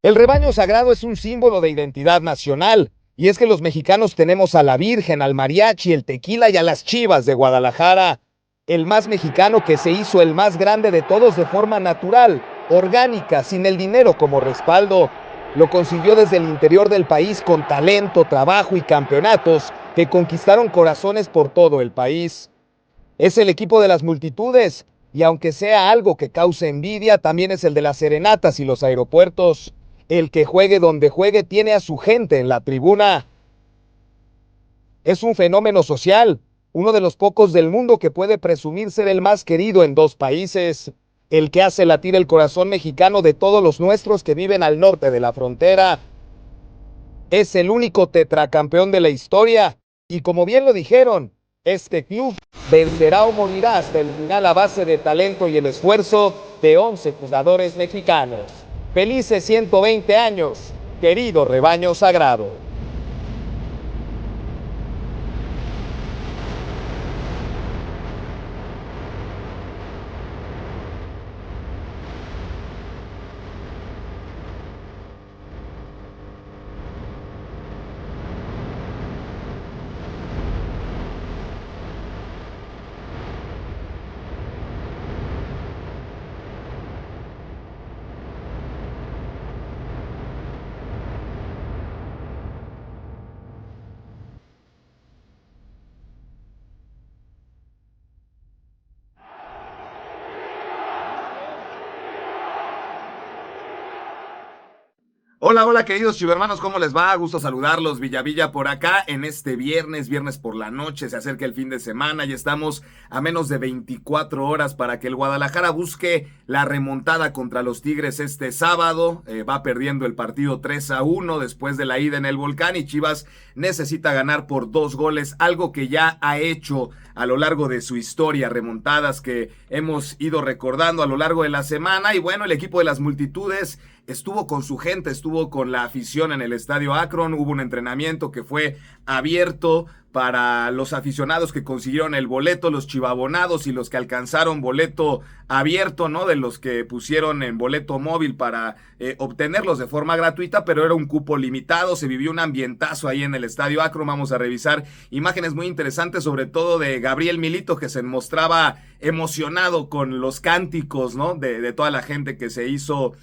El rebaño sagrado es un símbolo de identidad nacional, y es que los mexicanos tenemos a la Virgen, al mariachi, el tequila y a las Chivas de Guadalajara. El más mexicano que se hizo el más grande de todos de forma natural, orgánica, sin el dinero como respaldo. Lo consiguió desde el interior del país con talento, trabajo y campeonatos que conquistaron corazones por todo el país. Es el equipo de las multitudes, y aunque sea algo que cause envidia, también es el de las serenatas y los aeropuertos. El que juegue donde juegue tiene a su gente en la tribuna. Es un fenómeno social, uno de los pocos del mundo que puede presumir ser el más querido en dos países. El que hace latir el corazón mexicano de todos los nuestros que viven al norte de la frontera. Es el único tetracampeón de la historia, y como bien lo dijeron, este club vencerá o morirá hasta el final a base de talento y el esfuerzo de 11 jugadores mexicanos. Felices 120 años, querido rebaño sagrado. Hola, hola queridos chivermanos, ¿cómo les va? Gusto saludarlos, Villavilla por acá en este viernes por la noche, se acerca el fin de semana y estamos a menos de 24 horas para que el Guadalajara busque la remontada contra los Tigres este sábado. Va perdiendo el partido 3-1 después de la ida en el Volcán y Chivas necesita ganar por 2 goles, algo que ya ha hecho a lo largo de su historia, remontadas que hemos ido recordando a lo largo de la semana. Y bueno, el equipo de las multitudes estuvo con su gente, estuvo con la afición en el Estadio Akron, hubo un entrenamiento que fue abierto para los aficionados que consiguieron el boleto, los chivabonados y los que alcanzaron boleto abierto, ¿no? De los que pusieron en boleto móvil para obtenerlos de forma gratuita, pero era un cupo limitado, se vivió un ambientazo ahí en el Estadio Akron. Vamos a revisar imágenes muy interesantes, sobre todo de Gabriel Milito, que se mostraba emocionado con los cánticos, ¿no? De toda la gente que se hizo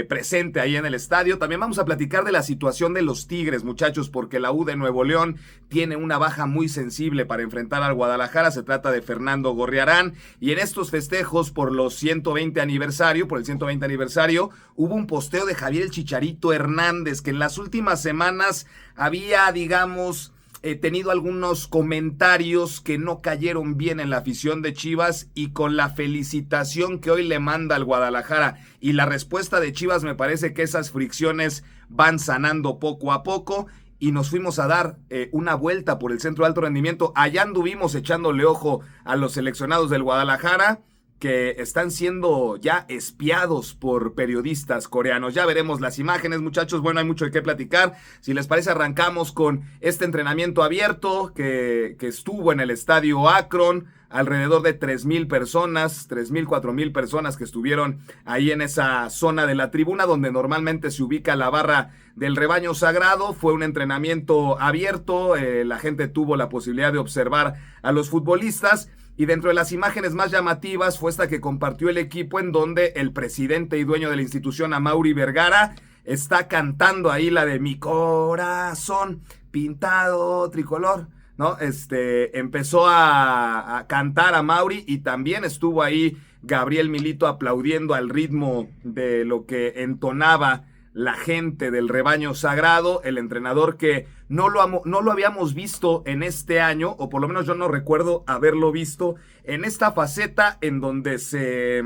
presente ahí en el estadio. También vamos a platicar de la situación de los Tigres, muchachos, porque la U de Nuevo León tiene una baja muy sensible para enfrentar al Guadalajara. Se trata de Fernando Gorriarán, y en estos festejos por los 120 aniversario, por el 120 aniversario, hubo un posteo de Javier el Chicharito Hernández, que en las últimas semanas había, digamos, tenido algunos comentarios que no cayeron bien en la afición de Chivas, y con la felicitación que hoy le manda al Guadalajara y la respuesta de Chivas, me parece que esas fricciones van sanando poco a poco. Y nos fuimos a dar una vuelta por el centro de alto rendimiento. Allá anduvimos echándole ojo a los seleccionados del Guadalajara, que están siendo ya espiados por periodistas coreanos. Ya veremos las imágenes, muchachos. Bueno, hay mucho de qué platicar. Si les parece, arrancamos con este entrenamiento abierto que estuvo en el Estadio Akron. Alrededor de 3,000 personas, 3,000, 4,000 personas que estuvieron ahí en esa zona de la tribuna donde normalmente se ubica la barra del rebaño sagrado. Fue un entrenamiento abierto, la gente tuvo la posibilidad de observar a los futbolistas. Y dentro de las imágenes más llamativas fue esta que compartió el equipo, en donde el presidente y dueño de la institución, Amaury Vergara, está cantando ahí la de Mi corazón pintado tricolor, ¿no? Empezó a cantar a Mauri, y también estuvo ahí Gabriel Milito aplaudiendo al ritmo de lo que entonaba la gente del rebaño sagrado. El entrenador que no lo habíamos visto en este año, o por lo menos yo no recuerdo haberlo visto en esta faceta en donde se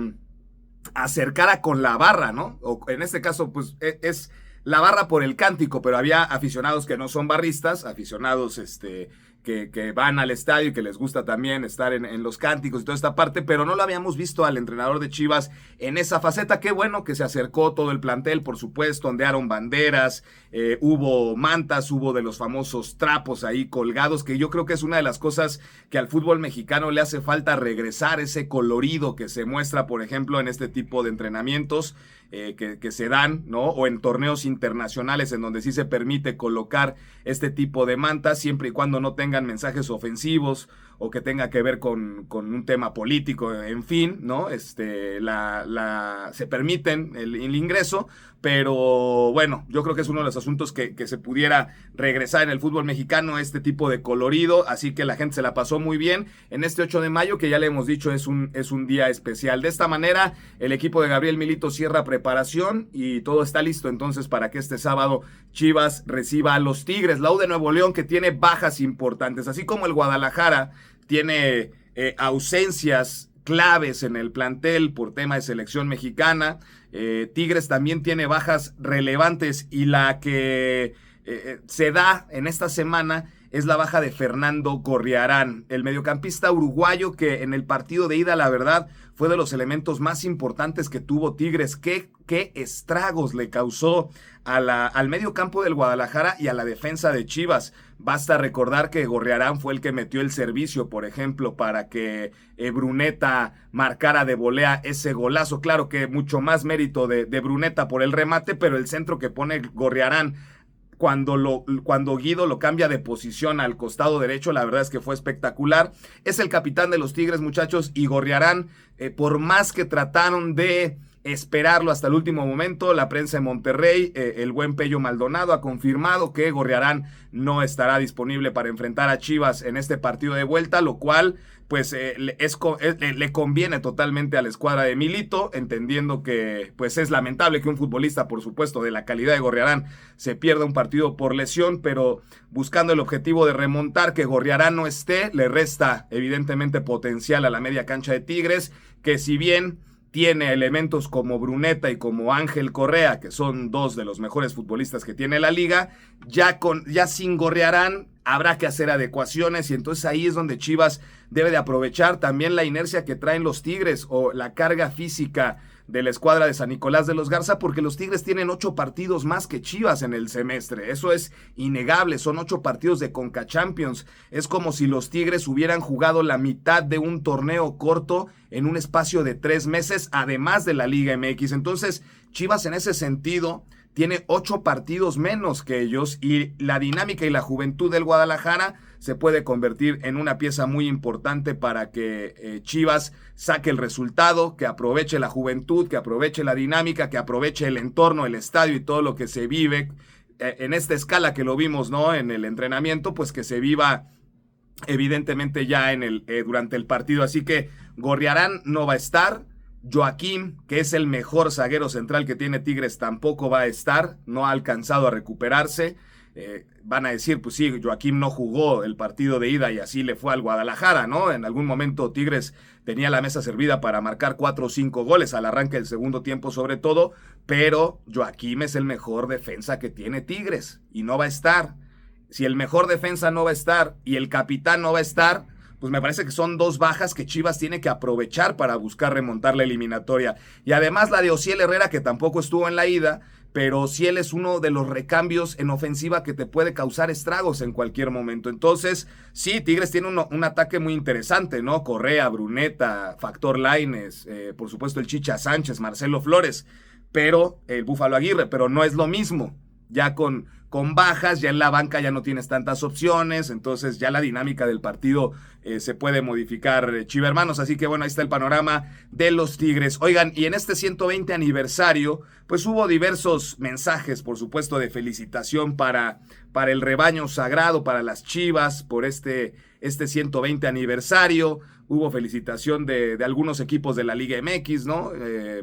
acercara con la barra, ¿no? O en este caso, pues es la barra por el cántico, pero había aficionados que no son barristas, aficionados que van al estadio y que les gusta también estar en los cánticos y toda esta parte, pero no lo habíamos visto al entrenador de Chivas en esa faceta. Qué bueno que se acercó todo el plantel, por supuesto, ondearon banderas, hubo mantas, hubo de los famosos trapos ahí colgados, que yo creo que es una de las cosas que al fútbol mexicano le hace falta regresar, ese colorido que se muestra, por ejemplo, en este tipo de entrenamientos. que se dan, ¿no? O en torneos internacionales en donde sí se permite colocar este tipo de mantas, siempre y cuando no tengan mensajes ofensivos o que tenga que ver con un tema político, en fin, ¿no? Se permiten el ingreso, pero bueno, yo creo que es uno de los asuntos que se pudiera regresar en el fútbol mexicano, este tipo de colorido, así que la gente se la pasó muy bien en este 8 de mayo, que ya le hemos dicho es un día especial. De esta manera, el equipo de Gabriel Milito cierra preparación y todo está listo entonces para que este sábado Chivas reciba a los Tigres, la U de Nuevo León, que tiene bajas importantes, así como el Guadalajara tiene ausencias claves en el plantel por tema de selección mexicana. Tigres también tiene bajas relevantes y la que se da en esta semana es la baja de Fernando Gorriarán, el mediocampista uruguayo que en el partido de ida, la verdad, fue de los elementos más importantes que tuvo Tigres. ¿Qué estragos le causó al medio campo del Guadalajara y a la defensa de Chivas? Basta recordar que Gorriarán fue el que metió el servicio, por ejemplo, para que Bruneta marcara de volea ese golazo. Claro que mucho más mérito de Bruneta por el remate, pero el centro que pone Gorriarán cuando Guido lo cambia de posición al costado derecho, la verdad es que fue espectacular. Es el capitán de los Tigres, muchachos, y Gorriarán, por más que trataron de esperarlo hasta el último momento, la prensa de Monterrey, el buen Pello Maldonado ha confirmado que Gorriarán no estará disponible para enfrentar a Chivas en este partido de vuelta, lo cual pues le conviene totalmente a la escuadra de Milito, entendiendo que pues es lamentable que un futbolista, por supuesto, de la calidad de Gorriarán se pierda un partido por lesión, pero buscando el objetivo de remontar, que Gorriarán no esté, le resta evidentemente potencial a la media cancha de Tigres, que si bien tiene elementos como Bruneta y como Ángel Correa, que son dos de los mejores futbolistas que tiene la liga, ya sin Gorriarán habrá que hacer adecuaciones, y entonces ahí es donde Chivas debe de aprovechar también la inercia que traen los Tigres o la carga física de la escuadra de San Nicolás de los Garza, porque los Tigres tienen 8 partidos más que Chivas en el semestre. Eso es innegable, son 8 partidos de Conca Champions. Es como si los Tigres hubieran jugado la mitad de un torneo corto en un espacio de 3 meses, además de la Liga MX. Entonces, Chivas en ese sentido tiene 8 partidos menos que ellos, y la dinámica y la juventud del Guadalajara se puede convertir en una pieza muy importante para que Chivas saque el resultado, que aproveche la juventud, que aproveche la dinámica, que aproveche el entorno, el estadio y todo lo que se vive en esta escala que lo vimos, ¿no? En el entrenamiento, pues que se viva evidentemente ya durante el partido. Así que Gorriarán no va a estar. Joaquín, que es el mejor zaguero central que tiene Tigres, tampoco va a estar, no ha alcanzado a recuperarse. Van a decir, pues sí, Joaquín no jugó el partido de ida y así le fue al Guadalajara, ¿no? En algún momento Tigres tenía la mesa servida para marcar 4 o 5 goles al arranque del segundo tiempo sobre todo, pero Joaquín es el mejor defensa que tiene Tigres y no va a estar. Si el mejor defensa no va a estar y el capitán no va a estar, pues me parece que son 2 bajas que Chivas tiene que aprovechar para buscar remontar la eliminatoria. Y además la de Ociel Herrera, que tampoco estuvo en la ida, pero Ociel es uno de los recambios en ofensiva que te puede causar estragos en cualquier momento. Entonces, sí, Tigres tiene un ataque muy interesante, ¿no? Correa, Bruneta, Factor Lainez, por supuesto el Chicha Sánchez, Marcelo Flores, pero el Búfalo Aguirre, pero no es lo mismo. Ya con bajas, ya en la banca ya no tienes tantas opciones, entonces ya la dinámica del partido se puede modificar, chivermanos. Así que bueno, ahí está el panorama de los Tigres. Oigan, y en este 120 aniversario, pues hubo diversos mensajes, por supuesto, de felicitación para el rebaño sagrado, para las Chivas, por este 120 aniversario. Hubo felicitación de algunos equipos de la Liga MX, ¿no?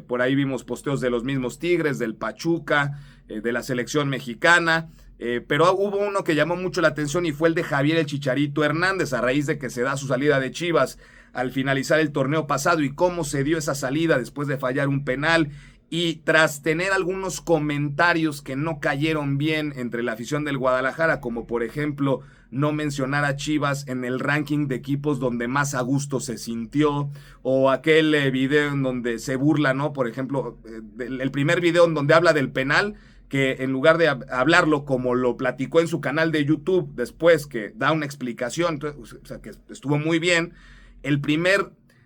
Por ahí vimos posteos de los mismos Tigres, del Pachuca, de la selección mexicana, pero hubo uno que llamó mucho la atención y fue el de Javier el Chicharito Hernández, a raíz de que se da su salida de Chivas al finalizar el torneo pasado y cómo se dio esa salida después de fallar un penal. Y tras tener algunos comentarios que no cayeron bien entre la afición del Guadalajara, como por ejemplo no mencionar a Chivas en el ranking de equipos donde más a gusto se sintió, o aquel video en donde se burla, ¿no? Por ejemplo, el primer video en donde habla del penal, que en lugar de hablarlo como lo platicó en su canal de YouTube después, que da una explicación, o sea, que estuvo muy bien,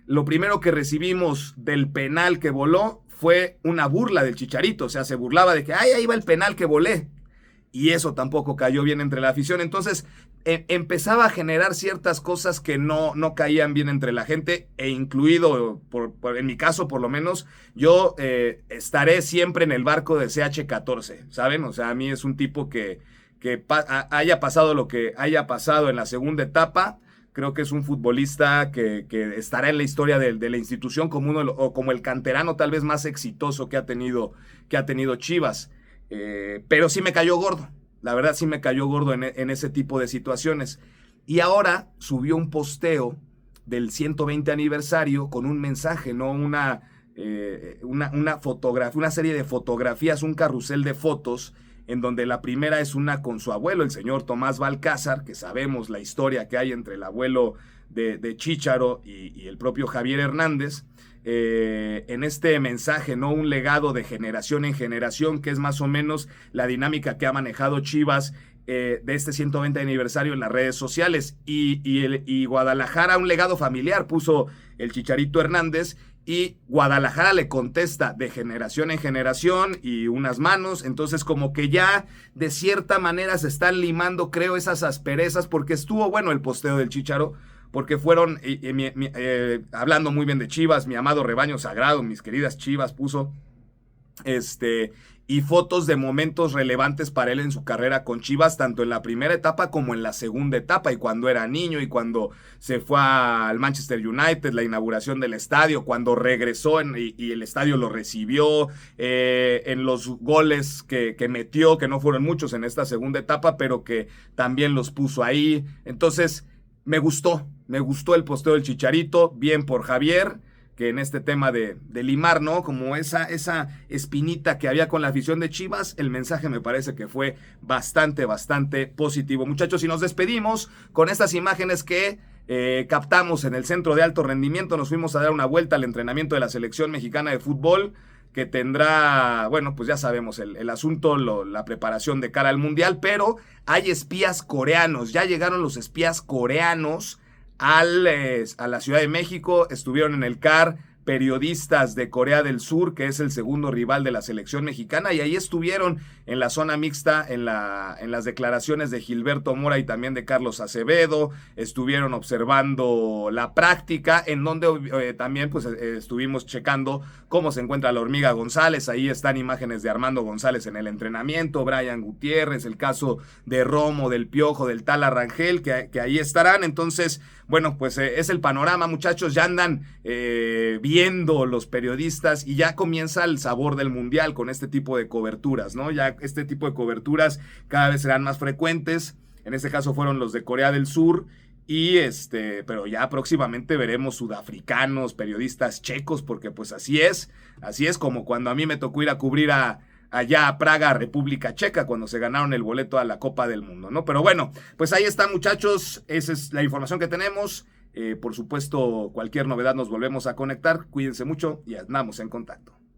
lo primero que recibimos del penal que voló fue una burla del Chicharito, o sea, se burlaba de que, ay, ahí va el penal que volé. Y eso tampoco cayó bien entre la afición. Entonces empezaba a generar ciertas cosas que no caían bien entre la gente, e incluido, en mi caso por lo menos, yo estaré siempre en el barco de CH14, ¿saben? O sea, a mí es un tipo que haya pasado lo que haya pasado en la segunda etapa. Creo que es un futbolista que estará en la historia de la institución como o como el canterano tal vez más exitoso que ha tenido Chivas. Pero sí me cayó gordo, la verdad sí me cayó gordo en ese tipo de situaciones. Y ahora subió un posteo del 120 aniversario con un mensaje, ¿no? Una fotografía, una serie de fotografías, un carrusel de fotos, en donde la primera es una con su abuelo, el señor Tomás Balcázar, que sabemos la historia que hay entre el abuelo de Chícharo y el propio Javier Hernández. En este mensaje, ¿no? Un legado de generación en generación, que es más o menos la dinámica que ha manejado Chivas de este 120 aniversario en las redes sociales. Y Guadalajara, un legado familiar, puso el Chicharito Hernández, y Guadalajara le contesta de generación en generación y unas manos. Entonces como que ya de cierta manera se están limando, creo, esas asperezas, porque estuvo bueno el posteo del Chícharo, porque fueron, hablando muy bien de Chivas, mi amado rebaño sagrado, mis queridas Chivas, puso, y fotos de momentos relevantes para él en su carrera con Chivas, tanto en la primera etapa como en la segunda etapa, y cuando era niño, y cuando se fue al Manchester United, la inauguración del estadio, cuando regresó y el estadio lo recibió, en los goles que metió, que no fueron muchos en esta segunda etapa, pero que también los puso ahí. Entonces, me gustó el posteo del Chicharito, bien por Javier, que en este tema de limar, ¿no? Como esa espinita que había con la afición de Chivas, el mensaje me parece que fue bastante positivo. Muchachos, y nos despedimos con estas imágenes que captamos en el centro de alto rendimiento. Nos fuimos a dar una vuelta al entrenamiento de la selección mexicana de fútbol, que tendrá, bueno, pues ya sabemos el asunto, la preparación de cara al Mundial, pero hay espías coreanos, ya llegaron los espías coreanos a la Ciudad de México, estuvieron en el CAR periodistas de Corea del Sur, que es el segundo rival de la selección mexicana, y ahí estuvieron en la zona mixta, en las declaraciones de Gilberto Mora y también de Carlos Acevedo, estuvieron observando la práctica, en donde también pues estuvimos checando cómo se encuentra la Hormiga González. Ahí están imágenes de Armando González en el entrenamiento, Brian Gutiérrez, el caso de Romo, del Piojo, del Tala Rangel, que ahí estarán. Entonces, bueno, pues es el panorama, muchachos, ya andan viendo los periodistas, y ya comienza el sabor del Mundial con este tipo de coberturas, ¿no? Ya este tipo de coberturas cada vez serán más frecuentes. En este caso fueron los de Corea del Sur, y pero ya próximamente veremos sudafricanos, periodistas checos, porque pues así es como cuando a mí me tocó ir a cubrir allá a Praga, República Checa, cuando se ganaron el boleto a la Copa del Mundo, ¿no? Pero bueno, pues ahí está, muchachos, esa es la información que tenemos. Por supuesto, cualquier novedad nos volvemos a conectar. Cuídense mucho y andamos en contacto.